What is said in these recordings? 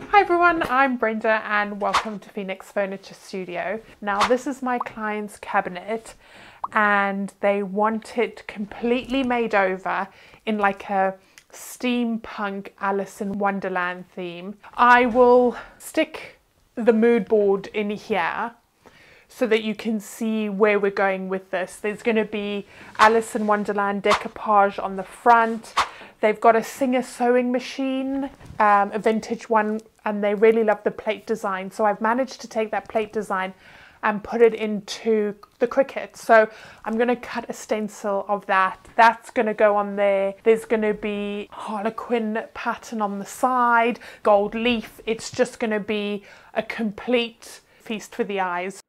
Hi everyone, I'm Brenda and welcome to Phoenix Furniture Studio. Now this is my client's cabinet and they want it completely made over in like a steampunk Alice in Wonderland theme. I will stick the mood board in here so that you can see where we're going with this. There's going to be Alice in Wonderland decoupage on the front. They've got a Singer sewing machine, a vintage one, and they really love the plate design. So I've managed to take that plate design and put it into the Cricut. So I'm going to cut a stencil of that. That's going to go on there. There's going to be Harlequin pattern on the side, gold leaf. It's just going to be a complete feast for the eyes.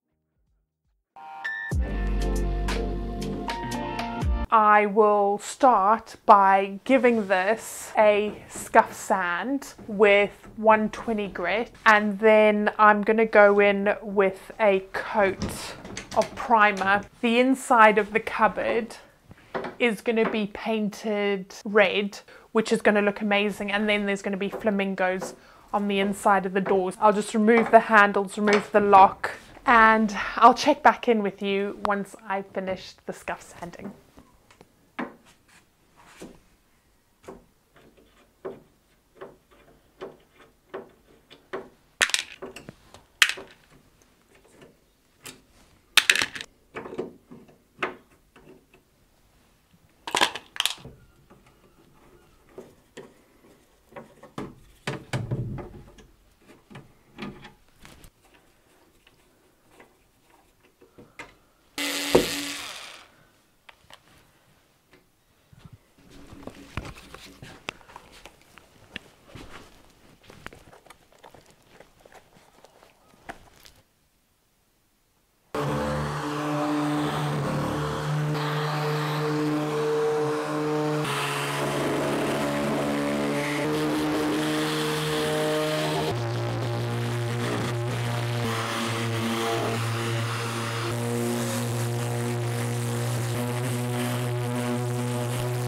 I will start by giving this a scuff sand with 120 grit, and then I'm going to go in with a coat of primer. The inside of the cupboard is going to be painted red, which is going to look amazing, and then there's going to be flamingos on the inside of the doors. I'll just remove the handles, remove the lock, and I'll check back in with you once I've finished the scuff sanding.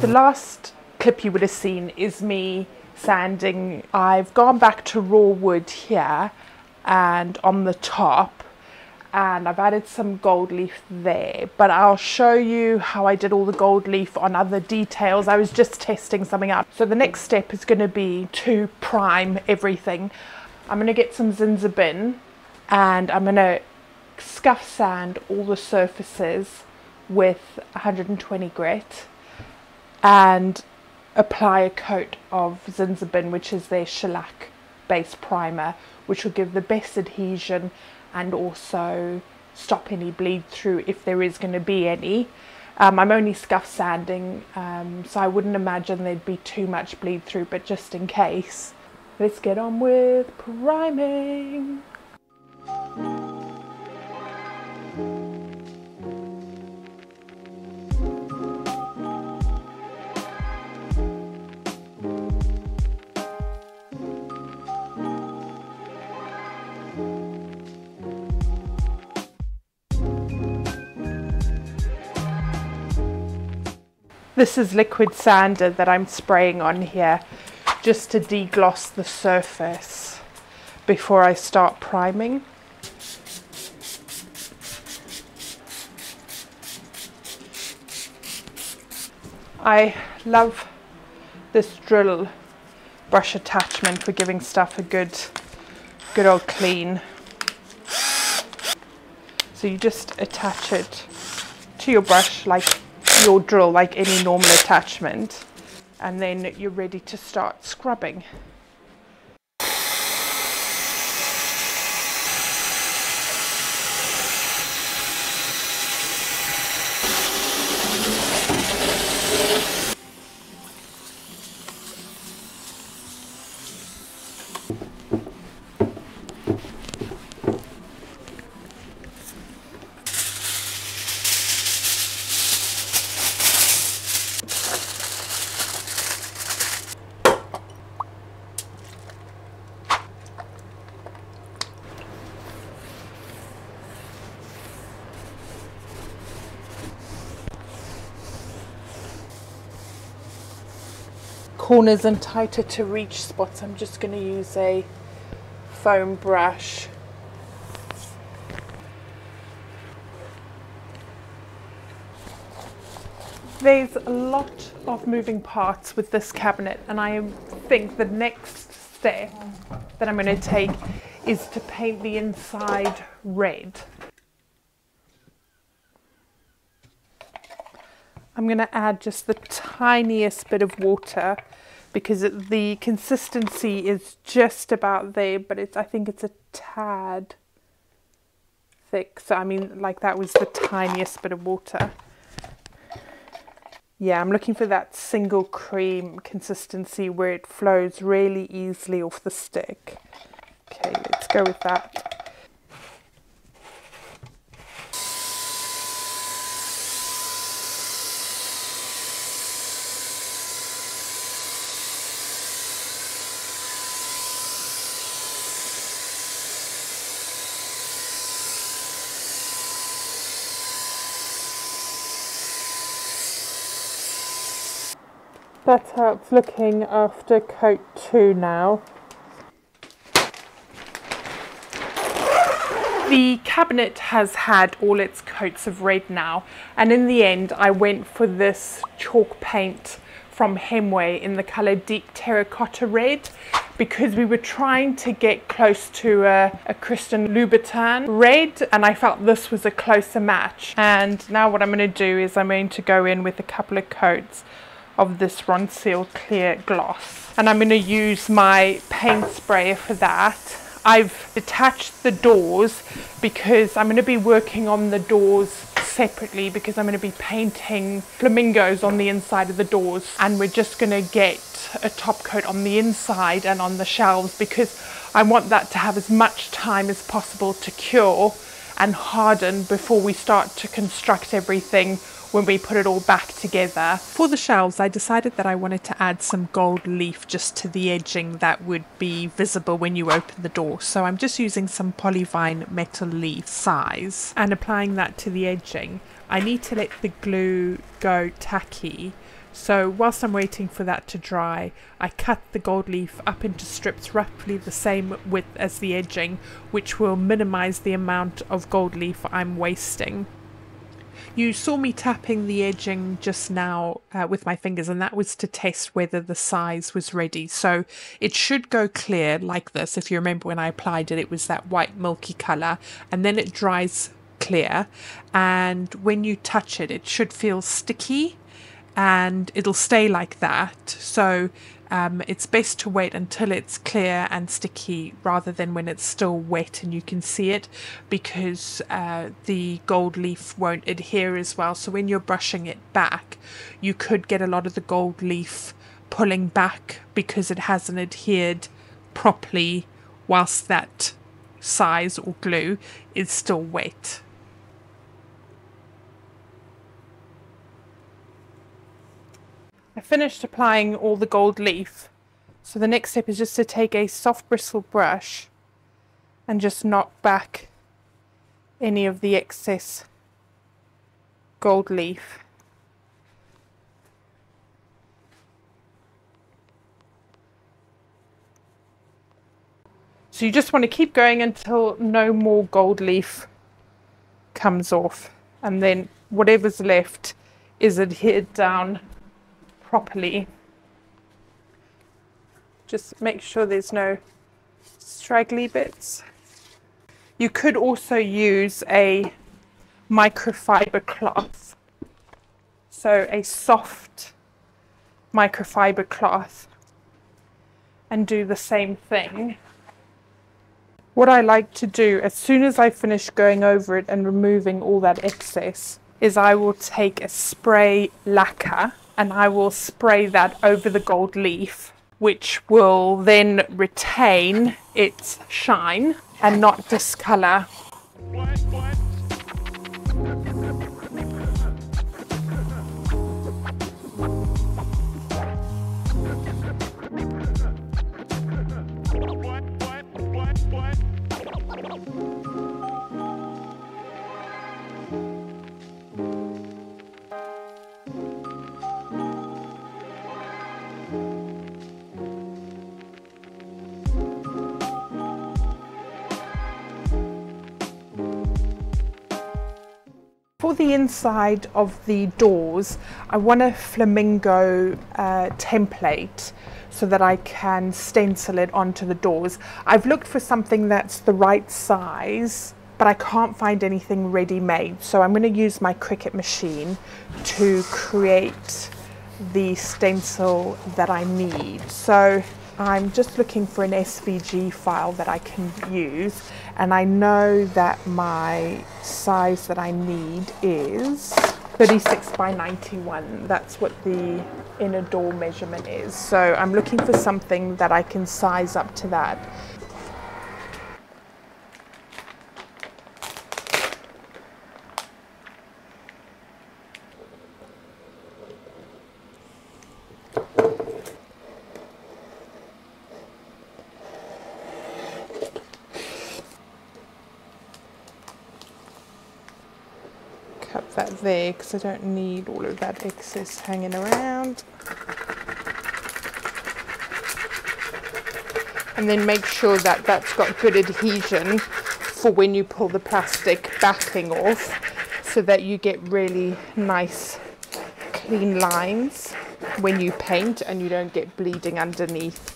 The last clip you would have seen is me sanding. I've gone back to raw wood here and on the top, and I've added some gold leaf there, but I'll show you how I did all the gold leaf on other details. I was just testing something out. So the next step is going to be to prime everything. I'm going to get some Zinsser bin and I'm going to scuff sand all the surfaces with 120 grit and apply a coat of Zinsser bin, which is their shellac base primer, which will give the best adhesion and also stop any bleed through if there is going to be any. I'm only scuff sanding, so I wouldn't imagine there'd be too much bleed through, but just in case. Let's get on with priming. This is liquid sander that I'm spraying on here just to degloss the surface before I start priming. I love this drill brush attachment for giving stuff a good old clean. So you just attach it to your brush like your drill, like any normal attachment, and then you're ready to start scrubbing. corners and tighter to reach spots, I'm just going to use a foam brush. There's a lot of moving parts with this cabinet, and I think the next step that I'm going to take is to paint the inside red. I'm going to add just the tiniest bit of water because the consistency is just about there, but I think it's a tad thick. So I mean, like, that was the tiniest bit of water. Yeah, I'm looking for that single cream consistency where it flows really easily off the stick. Okay, let's go with that. That's how it's looking after coat 2 now. The cabinet has had all its coats of red now, and in the end I went for this chalk paint from Hemway in the colour Deep Terracotta Red, because we were trying to get close to a Kristen Louboutin red, and I felt this was a closer match. And now what I'm going to do is I'm going to go in with a couple of coats of this Ronseal clear gloss, and I'm going to use my paint sprayer for that. I've detached the doors because I'm going to be working on the doors separately, because I'm going to be painting flamingos on the inside of the doors, and we're just going to get a top coat on the inside and on the shelves because I want that to have as much time as possible to cure and harden before we start to construct everything when we put it all back together. For the shelves, I decided that I wanted to add some gold leaf just to the edging that would be visible when you open the door. So I'm just using some Polyvine metal leaf size and applying that to the edging. I need to let the glue go tacky. So whilst I'm waiting for that to dry, I cut the gold leaf up into strips roughly the same width as the edging, which will minimize the amount of gold leaf I'm wasting. You saw me tapping the edging just now with my fingers, and that was to test whether the size was ready. So it should go clear like this. If you remember when I applied it, it was that white milky colour, and then it dries clear. And when you touch it, it should feel sticky, and it'll stay like that. So it's best to wait until it's clear and sticky rather than when it's still wet and you can see it, because the gold leaf won't adhere as well. So when you're brushing it back, you could get a lot of the gold leaf pulling back because it hasn't adhered properly whilst that size or glue is still wet. I finished applying all the gold leaf, so the next step is just to take a soft bristle brush and just knock back any of the excess gold leaf. So you just want to keep going until no more gold leaf comes off, and then whatever's left is adhered down properly. Just make sure there's no straggly bits. You could also use a microfiber cloth, so a soft microfiber cloth, and do the same thing. What I like to do as soon as I finish going over it and removing all that excess is I will take a spray lacquer and I will spray that over the gold leaf, which will then retain its shine and not discolor. For the inside of the doors, I want a flamingo template so that I can stencil it onto the doors. I've looked for something that's the right size, but I can't find anything ready-made. So I'm going to use my Cricut machine to create the stencil that I need. So I'm just looking for an SVG file that I can use, and I know that my size that I need is 36 by 91. That's what the inner door measurement is. So I'm looking for something that I can size up to that. Cut that there because I don't need all of that excess hanging around. And then make sure that that's got good adhesion for when you pull the plastic backing off, so that you get really nice clean lines when you paint and you don't get bleeding underneath.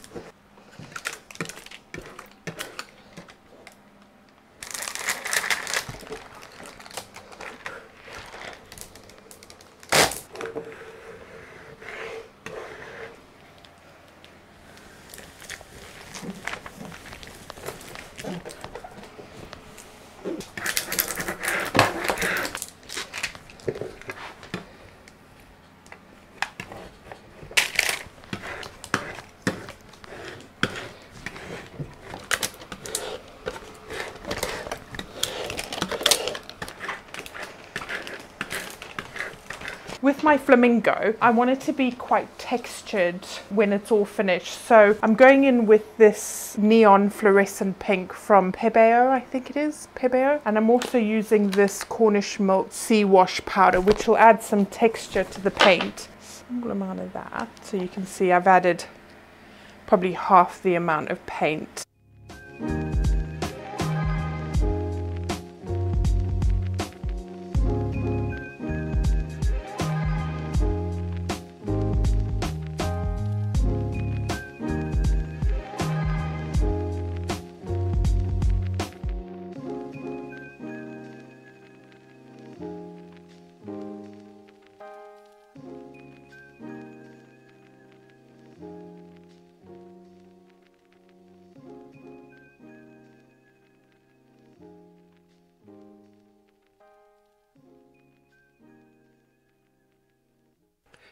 With my flamingo, I want it to be quite textured when it's all finished. So I'm going in with this neon fluorescent pink from Pebeo, I think it is, Pebeo. And I'm also using this Cornish Malt Sea Wash powder, which will add some texture to the paint. Small amount of that. So you can see I've added probably half the amount of paint.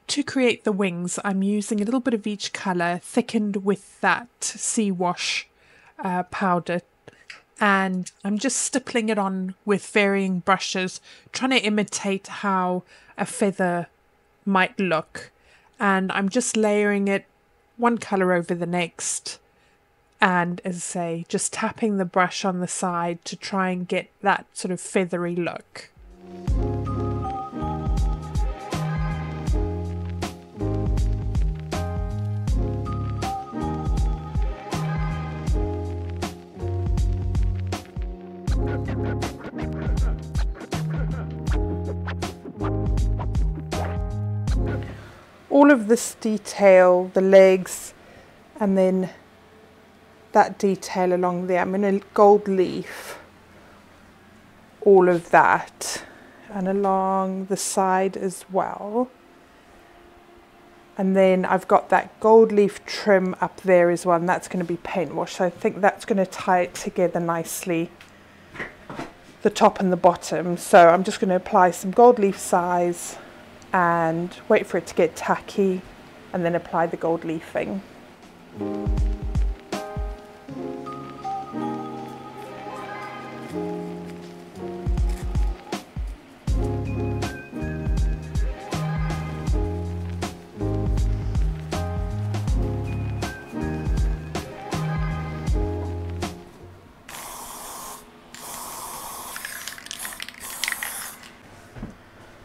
To create the wings, I'm using a little bit of each colour, thickened with that sea wash powder, and I'm just stippling it on with varying brushes, trying to imitate how a feather might look. And I'm just layering it one colour over the next, and as I say, just tapping the brush on the side to try and get that sort of feathery look. All of this detail, the legs, and then that detail along there, I'm going to gold leaf all of that, and along the side as well. And then I've got that gold leaf trim up there as well, and that's going to be paint wash. So I think that's going to tie it together nicely, the top and the bottom. So I'm just going to apply some gold leaf size and wait for it to get tacky, and then apply the gold leafing.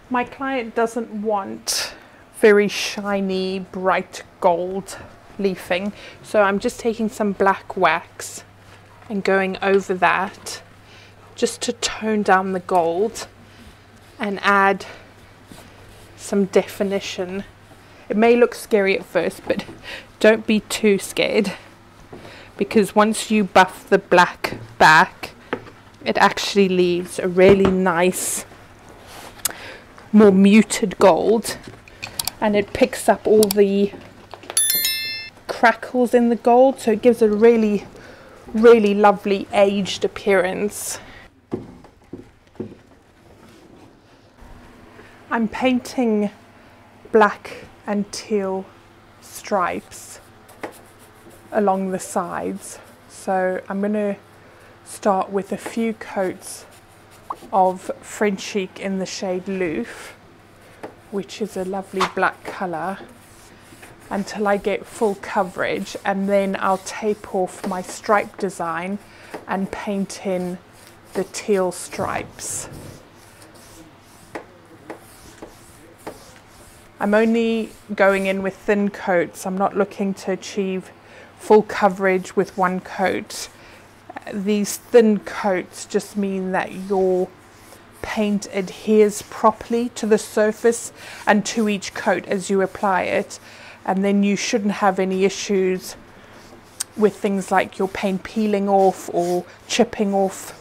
My client doesn't want very shiny, bright gold leafing, so I'm just taking some black wax and going over that just to tone down the gold, and add some definition. It may look scary at first, but don't be too scared, because once you buff the black back, it actually leaves a really nice, more muted gold, and it picks up all the crackles in the gold, so it gives a really lovely aged appearance. I'm painting black and teal stripes along the sides, so I'm going to start with a few coats of French Chic in the shade Louf, which is a lovely black colour, until I get full coverage, and then I'll tape off my stripe design and paint in the teal stripes. I'm only going in with thin coats. I'm not looking to achieve full coverage with one coat. These thin coats just mean that your paint adheres properly to the surface and to each coat as you apply it, and then you shouldn't have any issues with things like your paint peeling off or chipping off.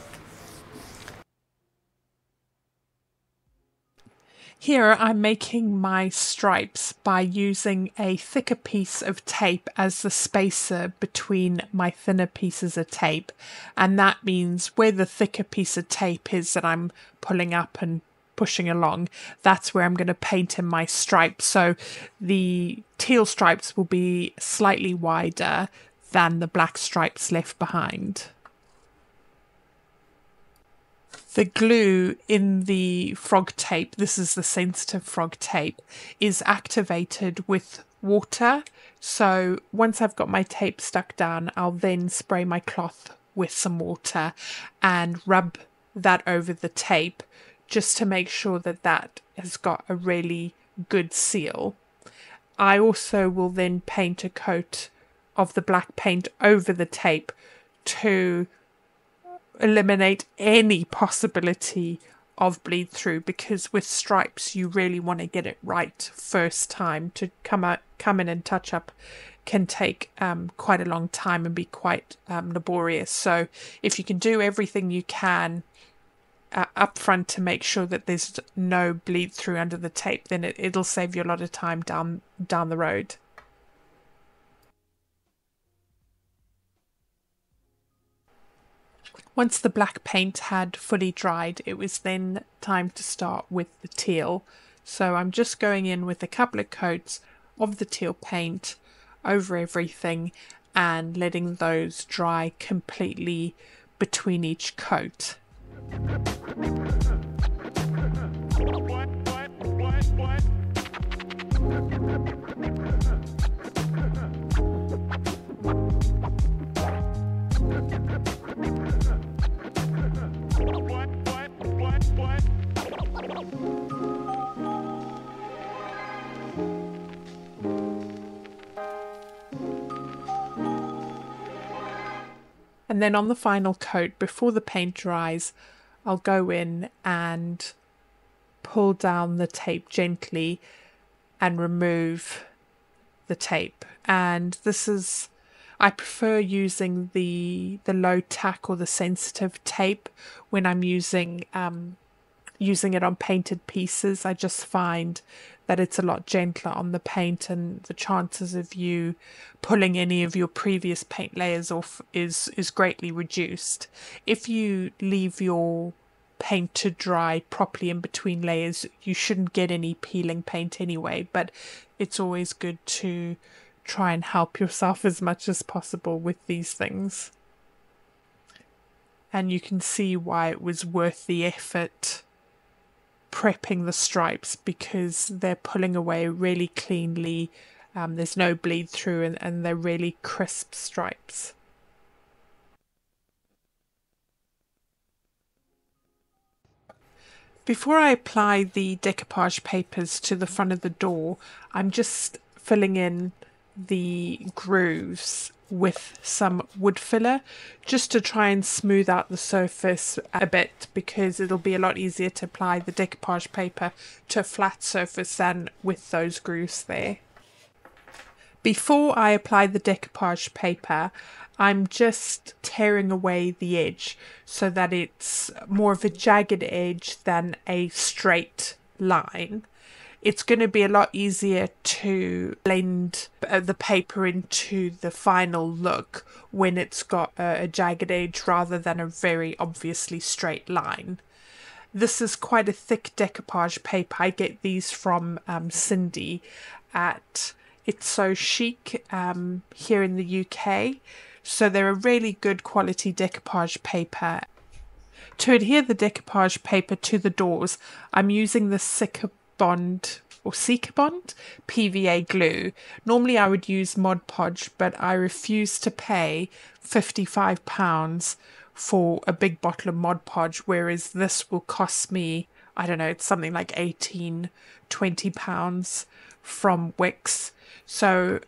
Here I'm making my stripes by using a thicker piece of tape as the spacer between my thinner pieces of tape, and that means where the thicker piece of tape is that I'm pulling up and pushing along, that's where I'm going to paint in my stripes. So the teal stripes will be slightly wider than the black stripes left behind. The glue in the frog tape, this is the sensitive frog tape, is activated with water. So once I've got my tape stuck down, I'll then spray my cloth with some water and rub that over the tape just to make sure that that has got a really good seal. I also will then paint a coat of the black paint over the tape to eliminate any possibility of bleed through, because with stripes you really want to get it right first time. To come in and touch up can take quite a long time and be quite laborious. So if you can do everything you can up front to make sure that there's no bleed through under the tape, then it'll save you a lot of time down the road. Once the black paint had fully dried, it was then time to start with the teal. So I'm just going in with a couple of coats of the teal paint over everything and letting those dry completely between each coat. And then on the final coat, before the paint dries, I'll go in and pull down the tape gently and remove the tape. And this is, I prefer using the low tack or the sensitive tape when I'm using it on painted pieces. I just find that it's a lot gentler on the paint, and the chances of you pulling any of your previous paint layers off is greatly reduced. If you leave your paint to dry properly in between layers, you shouldn't get any peeling paint anyway, but it's always good to try and help yourself as much as possible with these things. And you can see why it was worth the effort prepping the stripes, because they're pulling away really cleanly. There's no bleed through, and they're really crisp stripes. Before I apply the decoupage papers to the front of the door, I'm just filling in the grooves with some wood filler just to try and smooth out the surface a bit, because it'll be a lot easier to apply the decoupage paper to a flat surface than with those grooves there. Before I apply the decoupage paper, I'm just tearing away the edge so that it's more of a jagged edge than a straight line. It's going to be a lot easier to blend the paper into the final look when it's got a jagged edge rather than a very obviously straight line. This is quite a thick decoupage paper. I get these from Cindy at It's So Chic here in the UK. So they're a really good quality decoupage paper. To adhere the decoupage paper to the doors, I'm using the Sikabond PVA glue. Normally I would use Mod Podge, but I refuse to pay £55 for a big bottle of Mod Podge, whereas this will cost me, I don't know, it's something like £18–20 from Wix. So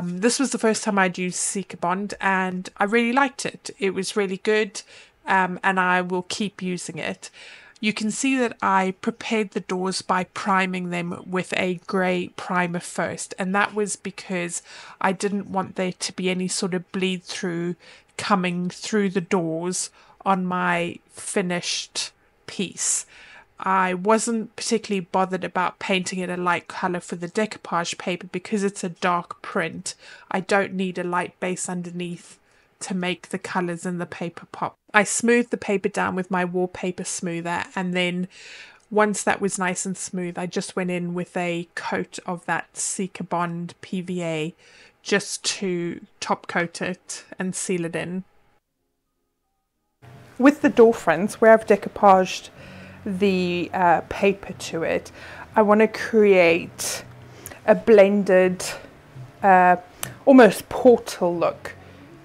this was the first time I'd used Sikabond and I really liked it. It was really good, and I will keep using it. You can see that I prepared the doors by priming them with a grey primer first, and that was because I didn't want there to be any sort of bleed through coming through the doors on my finished piece. I wasn't particularly bothered about painting it a light colour for the decoupage paper because it's a dark print. I don't need a light base underneath to make the colours in the paper pop. I smoothed the paper down with my wallpaper smoother, and then once that was nice and smooth, I just went in with a coat of that Sikabond PVA just to top coat it and seal it in. With the door fronts, where I've decoupaged the paper to it, I want to create a blended almost portal look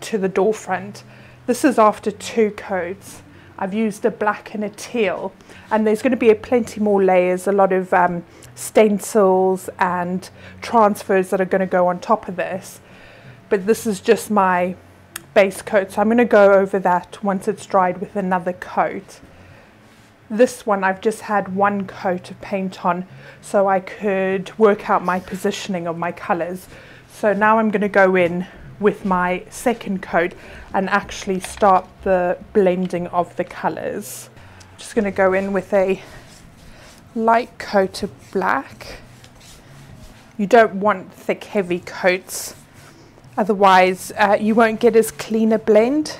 to the door front. This is after 2 coats. I've used a black and a teal, and there's going to be plenty more layers, a lot of stencils and transfers that are going to go on top of this, but this is just my base coat, so I'm going to go over that once it's dried with another coat. This one I've just had 1 coat of paint on so I could work out my positioning of my colours. So now I'm going to go in with my second coat and actually start the blending of the colours. I'm just going to go in with a light coat of black. You don't want thick heavy coats, otherwise you won't get as clean a blend.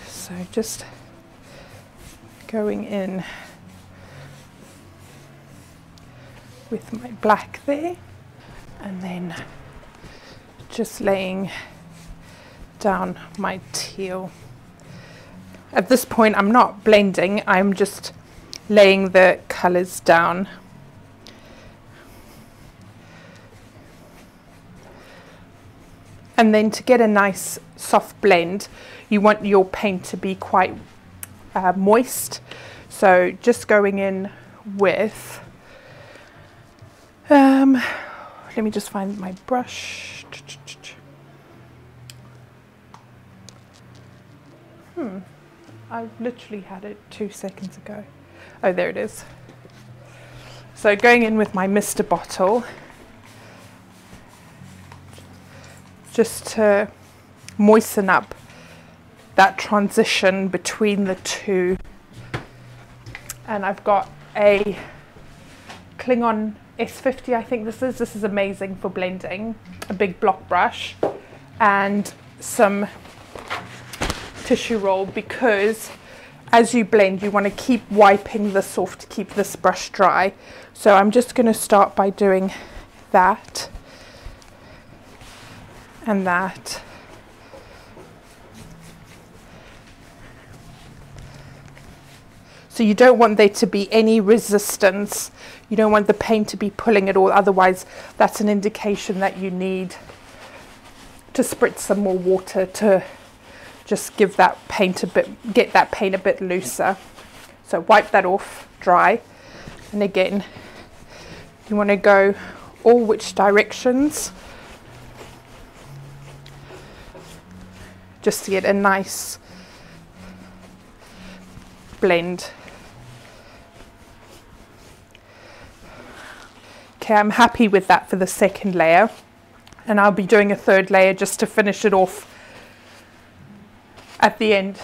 So just going in with my black there, and then just laying down my teal. At this point I'm not blending, I'm just laying the colours down. And then to get a nice soft blend, you want your paint to be quite moist. So just going in with, let me just find my brush. I literally had it 2 seconds ago. Oh, there it is. So going in with my Mr. bottle, just to moisten up that transition between the two. And I've got a Klingon S50, I think this is amazing for blending, a big block brush and some tissue roll, because as you blend you want to keep wiping this off to keep this brush dry. So I'm just going to start by doing that and that. So you don't want there to be any resistance. You don't want the paint to be pulling at all, otherwise that's an indication that you need to spritz some more water to just give that paint a bit, get that paint a bit looser. So wipe that off, dry, and again you want to go all which directions. just to get a nice blend. Okay, I'm happy with that for the second layer, and I'll be doing a third layer just to finish it off at the end.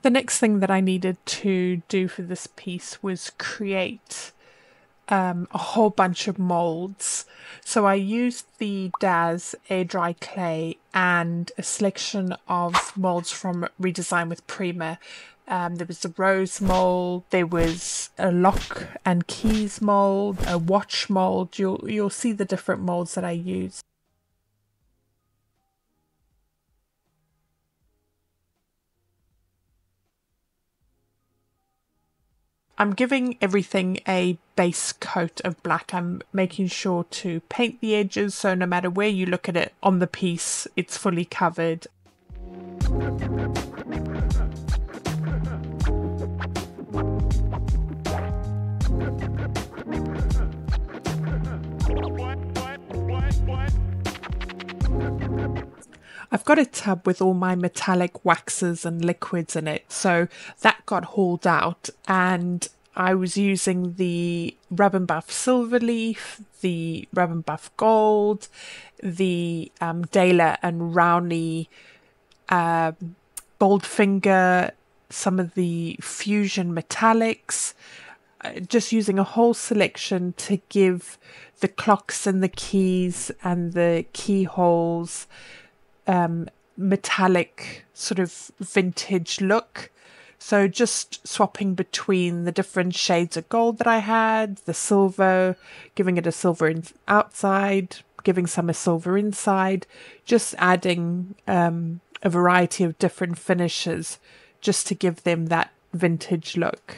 The next thing that I needed to do for this piece was create a whole bunch of molds. So I used the DAS air dry clay and a selection of molds from Redesign with Prima. There was a rose mold, there was a lock and keys mold, a watch mold. You'll see the different molds that I used. I'm giving everything a base coat of black. I'm making sure to paint the edges so no matter where you look at it on the piece, it's fully covered. I've got a tub with all my metallic waxes and liquids in it, so that got hauled out, and I was using the Rub and Buff Silver Leaf, the Rub and Buff Gold, the Dahlia and Rowney Bold Finger, some of the Fusion Metallics, just using a whole selection to give the clocks and the keys and the keyholes metallic sort of vintage look. So just swapping between the different shades of gold that I had, the silver, giving it a silver outside, giving some a silver inside, just adding a variety of different finishes just to give them that vintage look.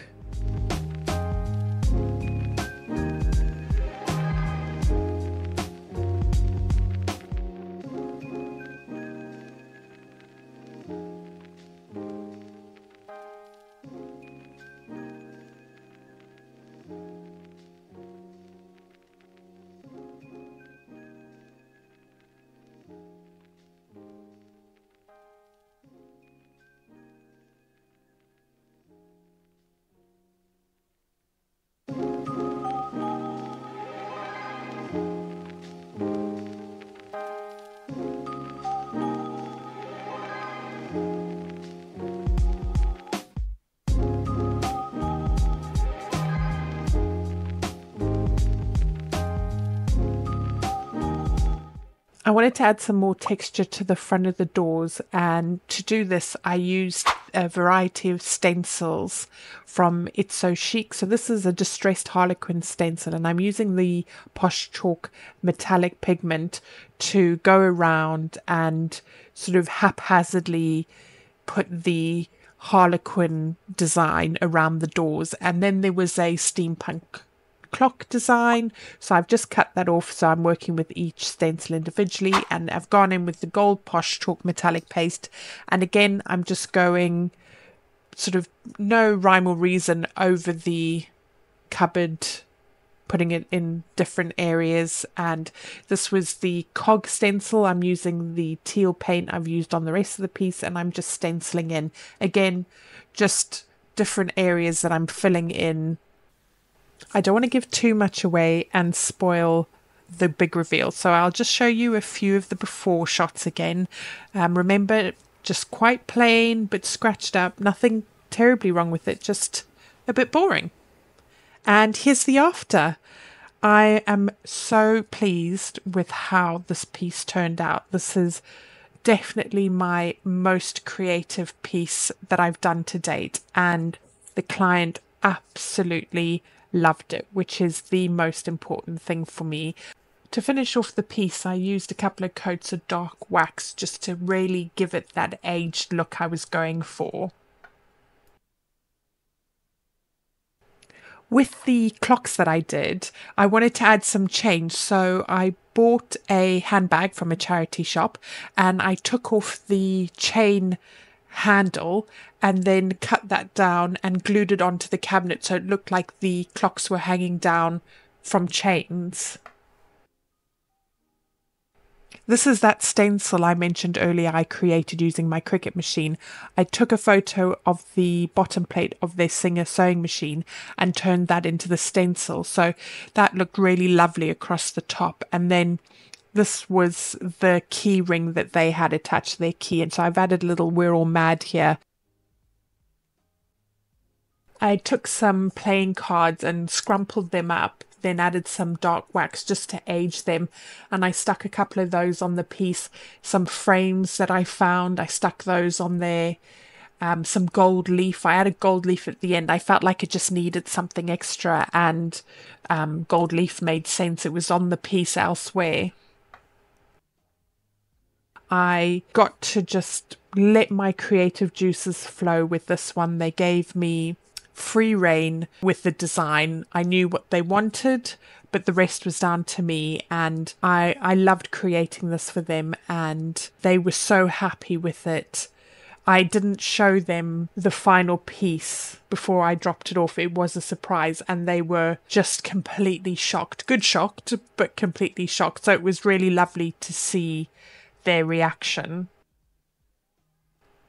I wanted to add some more texture to the front of the doors, and to do this I used a variety of stencils from It's So Chic. So this is a distressed harlequin stencil, and I'm using the Posh Chalk metallic pigment to go around and sort of haphazardly put the harlequin design around the doors. And then there was a steampunk clock design, so I've just cut that off, so I'm working with each stencil individually, and I've gone in with the gold Posh Chalk metallic paste, and again I'm just going sort of no rhyme or reason over the cupboard, putting it in different areas. And this was the cog stencil. I'm using the teal paint I've used on the rest of the piece, and I'm just stenciling in again just different areas that I'm filling in. I don't want to give too much away and spoil the big reveal, so I'll just show you a few of the before shots again. Remember, just quite plain but scratched up, nothing terribly wrong with it, just a bit boring. And here's the after. I am so pleased with how this piece turned out. This is definitely my most creative piece that I've done to date, and the client absolutely loved it, which is the most important thing for me. To finish off the piece, I used a couple of coats of dark wax just to really give it that aged look I was going for. With the clocks that I did, I wanted to add some change, so I bought a handbag from a charity shop and I took off the chain handle and then cut that down and glued it onto the cabinet so it looked like the clocks were hanging down from chains. This is that stencil I mentioned earlier I created using my Cricut machine. I took a photo of the bottom plate of their Singer sewing machine and turned that into the stencil, so that looked really lovely across the top. And then this was the key ring that they had attached to their key, and so I've added a little We're All Mad here. I took some playing cards and scrumpled them up, then added some dark wax just to age them, and I stuck a couple of those on the piece. Some frames that I found, I stuck those on there. Some gold leaf. I added gold leaf at the end. I felt like it just needed something extra, and gold leaf made sense. It was on the piece elsewhere. I got to just let my creative juices flow with this one. They gave me free rein with the design. I knew what they wanted, but the rest was down to me, and I loved creating this for them, and they were so happy with it. I didn't show them the final piece before I dropped it off. It was a surprise, and they were just completely shocked. Good shocked, but completely shocked. So it was really lovely to see their reaction.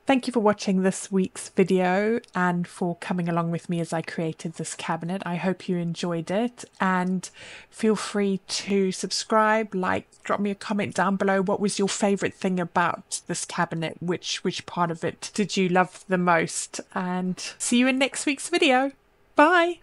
Thank you for watching this week's video and for coming along with me as I created this cabinet. I hope you enjoyed it, and feel free to subscribe, like, drop me a comment down below. What was your favourite thing about this cabinet? Which part of it did you love the most? And see you in next week's video. Bye!